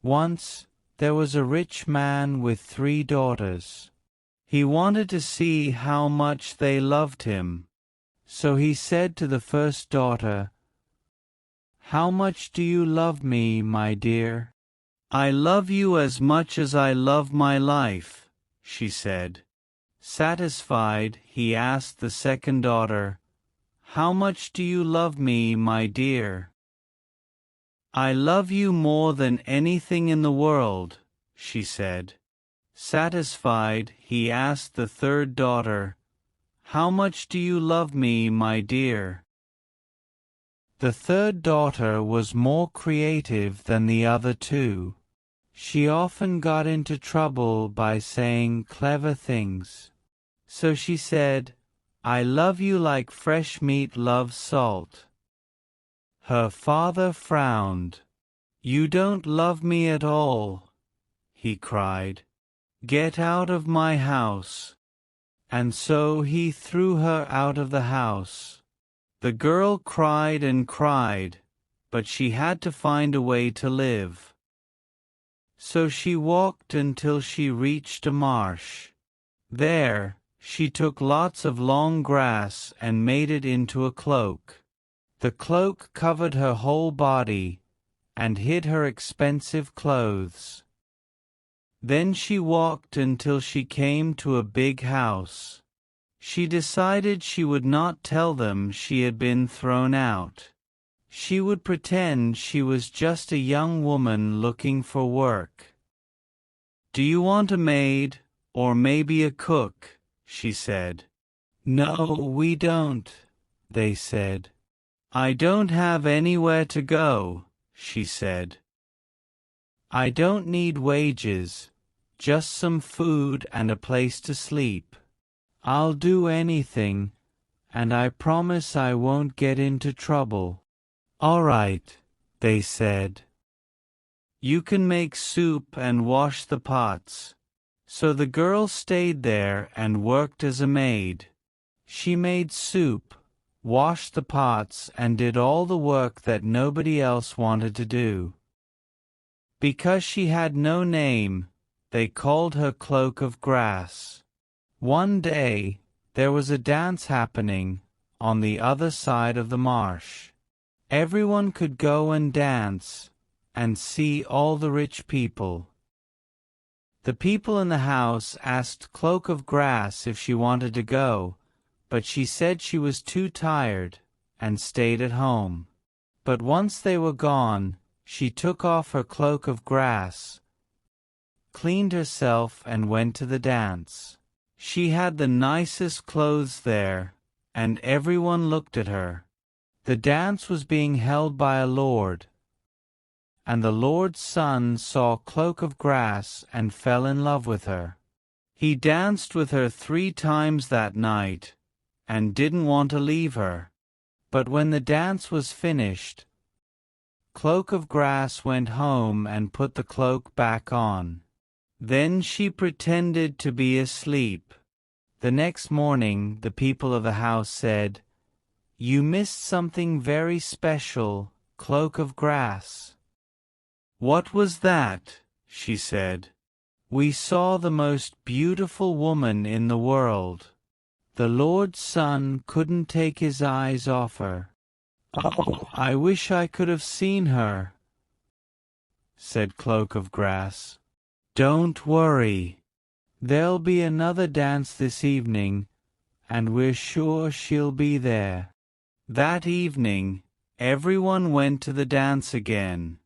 Once there was a rich man with 3 daughters. He wanted to see how much they loved him. So he said to the first daughter, "How much do you love me, my dear?" "I love you as much as I love my life," she said. Satisfied, he asked the second daughter, "How much do you love me, my dear?" "I love you more than anything in the world," she said. Satisfied, he asked the third daughter, "How much do you love me, my dear?" The third daughter was more creative than the other two. She often got into trouble by saying clever things. So she said, "I love you like fresh meat loves salt." Her father frowned. "You don't love me at all," he cried. "Get out of my house." And so he threw her out of the house. The girl cried and cried, but she had to find a way to live. So she walked until she reached a marsh. There, she took lots of long grass and made it into a cloak. The cloak covered her whole body and hid her expensive clothes. Then she walked until she came to a big house. She decided she would not tell them she had been thrown out. She would pretend she was just a young woman looking for work. "Do you want a maid, or maybe a cook?" she said. "No, we don't," they said. "I don't have anywhere to go," she said. "I don't need wages, just some food and a place to sleep. I'll do anything, and I promise I won't get into trouble." "All right," they said. "You can make soup and wash the pots." So the girl stayed there and worked as a maid. She made soup, washed the pots, and did all the work that nobody else wanted to do. Because she had no name, they called her Cloak of Grass. One day, there was a dance happening on the other side of the marsh. Everyone could go and dance and see all the rich people. The people in the house asked Cloak of Grass if she wanted to go, but she said she was too tired and stayed at home. But once they were gone, she took off her cloak of grass, cleaned herself, and went to the dance. She had the nicest clothes there, and everyone looked at her. The dance was being held by a lord, and the lord's son saw Cloak of Grass and fell in love with her. He danced with her 3 times that night, and didn't want to leave her. But when the dance was finished, Cloak of Grass went home and put the cloak back on. Then she pretended to be asleep. The next morning the people of the house said, "You missed something very special, Cloak of Grass." "What was that?" she said. "We saw the most beautiful woman in the world. The Lord's son couldn't take his eyes off her." "Oh, I wish I could have seen her," said Cloak of Grass. "Don't worry. There'll be another dance this evening, and we're sure she'll be there." That evening, everyone went to the dance again.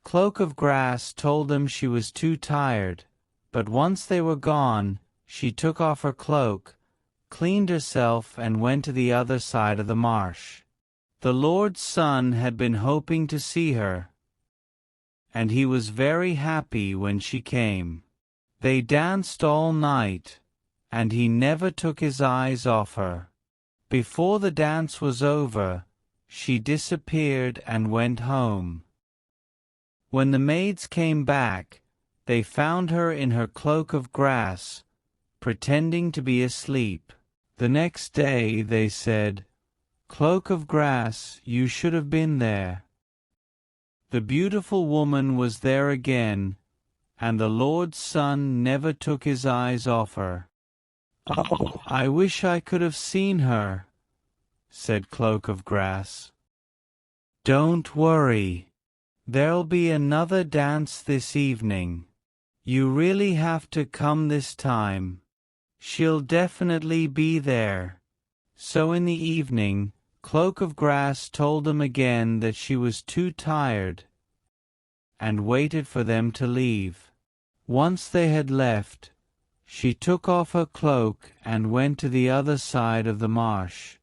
Cloak of Grass told them she was too tired, but once they were gone, she took off her cloak, cleaned herself, and went to the other side of the marsh. The Lord's son had been hoping to see her, and he was very happy when she came. They danced all night, and he never took his eyes off her. Before the dance was over, she disappeared and went home. When the maids came back, they found her in her cloak of grass, pretending to be asleep. The next day they said, "Cloak of Grass, you should have been there." The beautiful woman was there again, and the Lord's Son never took his eyes off her. "Oh, I wish I could have seen her," said Cloak of Grass. "Don't worry. There'll be another dance this evening. You really have to come this time. She'll definitely be there." So in the evening, Cloak of Grass told them again that she was too tired, and waited for them to leave. Once they had left, she took off her cloak and went to the other side of the marsh.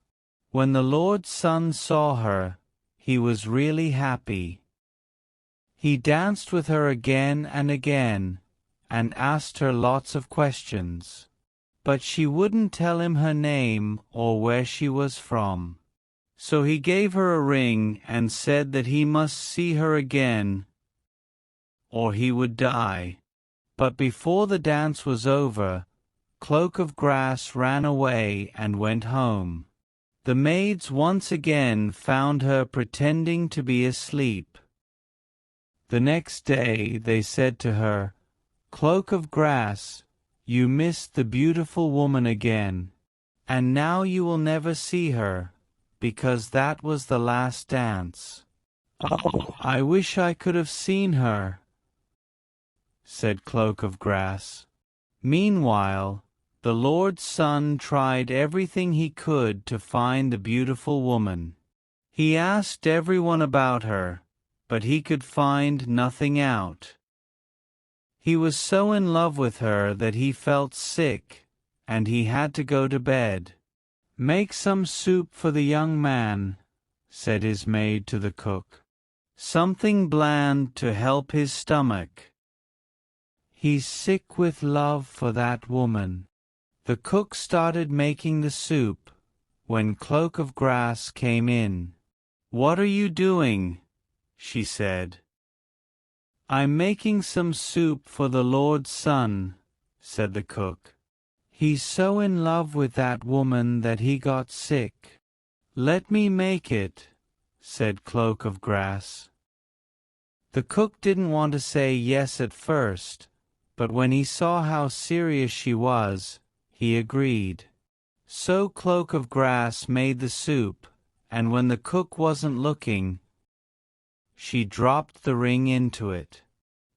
When the Lord's Son saw her, he was really happy. He danced with her again and again, and asked her lots of questions. But she wouldn't tell him her name or where she was from. So he gave her a ring and said that he must see her again, or he would die. But before the dance was over, Cloak of Grass ran away and went home. The maids once again found her pretending to be asleep. The next day they said to her, "Cloak of Grass, you missed the beautiful woman again, and now you will never see her, because that was the last dance." "Oh, I wish I could have seen her," said Cloak of Grass. Meanwhile, the Lord's Son tried everything he could to find the beautiful woman. He asked everyone about her, but he could find nothing out. He was so in love with her that he felt sick, and he had to go to bed. "Make some soup for the young man," said his maid to the cook. "Something bland to help his stomach. He's sick with love for that woman." The cook started making the soup when Cloak of Grass came in. "What are you doing?" she said. "I'm making some soup for the Lord's Son," said the cook. "He's so in love with that woman that he got sick." "Let me make it," said Cloak of Grass. The cook didn't want to say yes at first, but when he saw how serious she was, he agreed. So Cloak of Grass made the soup, and when the cook wasn't looking, she dropped the ring into it.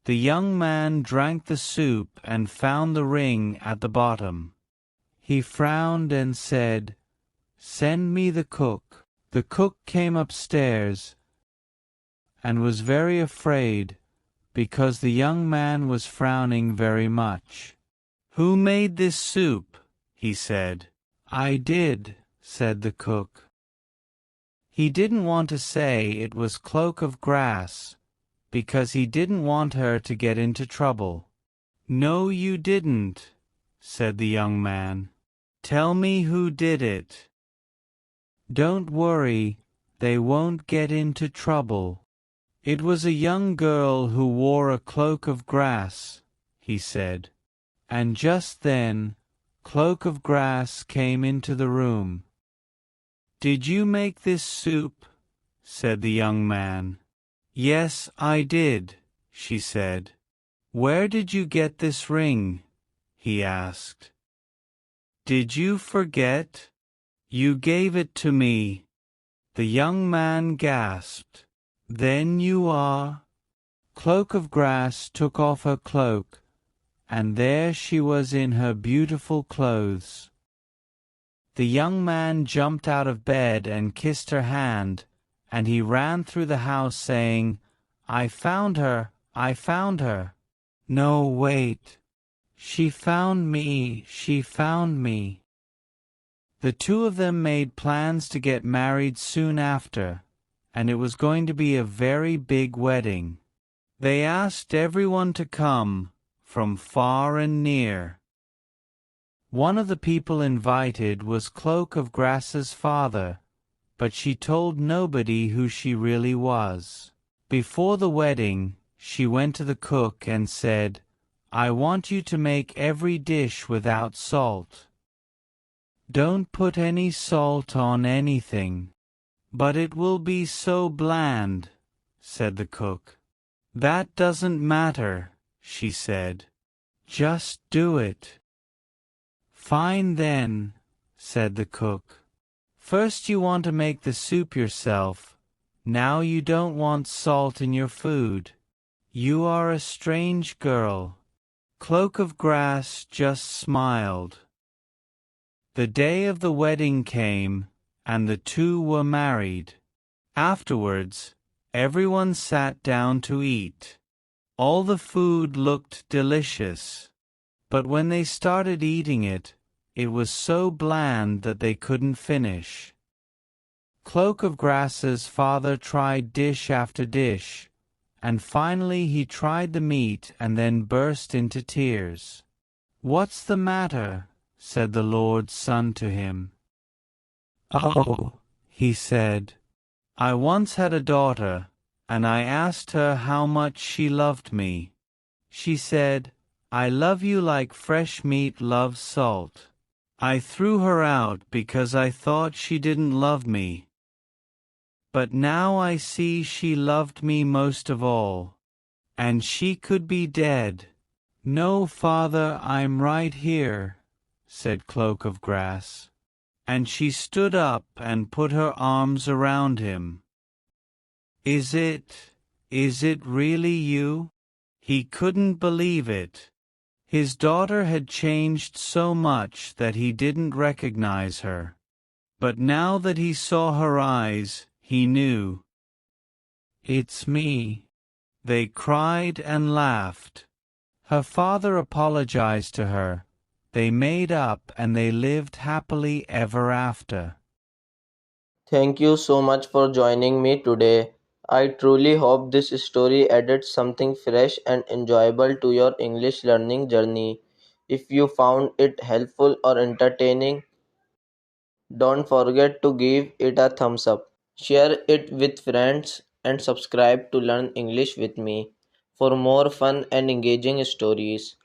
The young man drank the soup and found the ring at the bottom. He frowned and said, "Send me the cook." The cook came upstairs and was very afraid because the young man was frowning very much. "Who made this soup?" he said. "I did," said the cook. He didn't want to say it was Cloak of Grass, because he didn't want her to get into trouble. "No, you didn't," said the young man. "Tell me who did it." "Don't worry, they won't get into trouble. It was a young girl who wore a cloak of grass," he said. And just then, Cloak of Grass came into the room. "Did you make this soup?" said the young man. "Yes, I did," she said. "Where did you get this ring?" he asked. "Did you forget? You gave it to me," the young man gasped. "Then you are—" Cloak of Grass took off her cloak, and there she was in her beautiful clothes. The young man jumped out of bed and kissed her hand, and he ran through the house saying, "I found her! I found her!" "No, wait. She found me! She found me!" The two of them made plans to get married soon after, and it was going to be a very big wedding. They asked everyone to come, from far and near. One of the people invited was Cloak of Grass's father, but she told nobody who she really was. Before the wedding, she went to the cook and said, "I want you to make every dish without salt. Don't put any salt on anything." "But it will be so bland," said the cook. That doesn't matter, she said. Just do it. Fine then, said the cook. First you want to make the soup yourself. Now you don't want salt in your food. You are a strange girl. Cloak of Grass just smiled. The day of the wedding came, and the two were married. Afterwards, everyone sat down to eat. All the food looked delicious, but when they started eating it, it was so bland that they couldn't finish. Cloak of Grass's father tried dish after dish, and finally he tried the meat and then burst into tears. "What's the matter?" said the Lord's son to him. "Oh," he said, "I once had a daughter, and I asked her how much she loved me. She said, 'I love you like fresh meat loves salt.' I threw her out because I thought she didn't love me. But now I see she loved me most of all. And she could be dead." "No, father, I'm right here," said Cloak of Grass. And she stood up and put her arms around him. Is it really you?" He couldn't believe it. His daughter had changed so much that he didn't recognize her. But now that he saw her eyes, he knew. "It's me." They cried and laughed. Her father apologized to her. They made up and they lived happily ever after. Thank you so much for joining me today. I truly hope this story added something fresh and enjoyable to your English learning journey. If you found it helpful or entertaining, don't forget to give it a thumbs up. Share it with friends and subscribe to Learn English with me for more fun and engaging stories.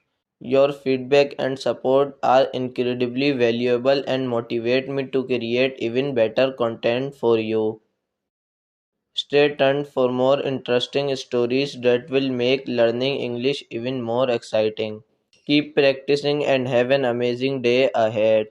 Your feedback and support are incredibly valuable and motivate me to create even better content for you. Stay tuned for more interesting stories that will make learning English even more exciting. Keep practicing and have an amazing day ahead.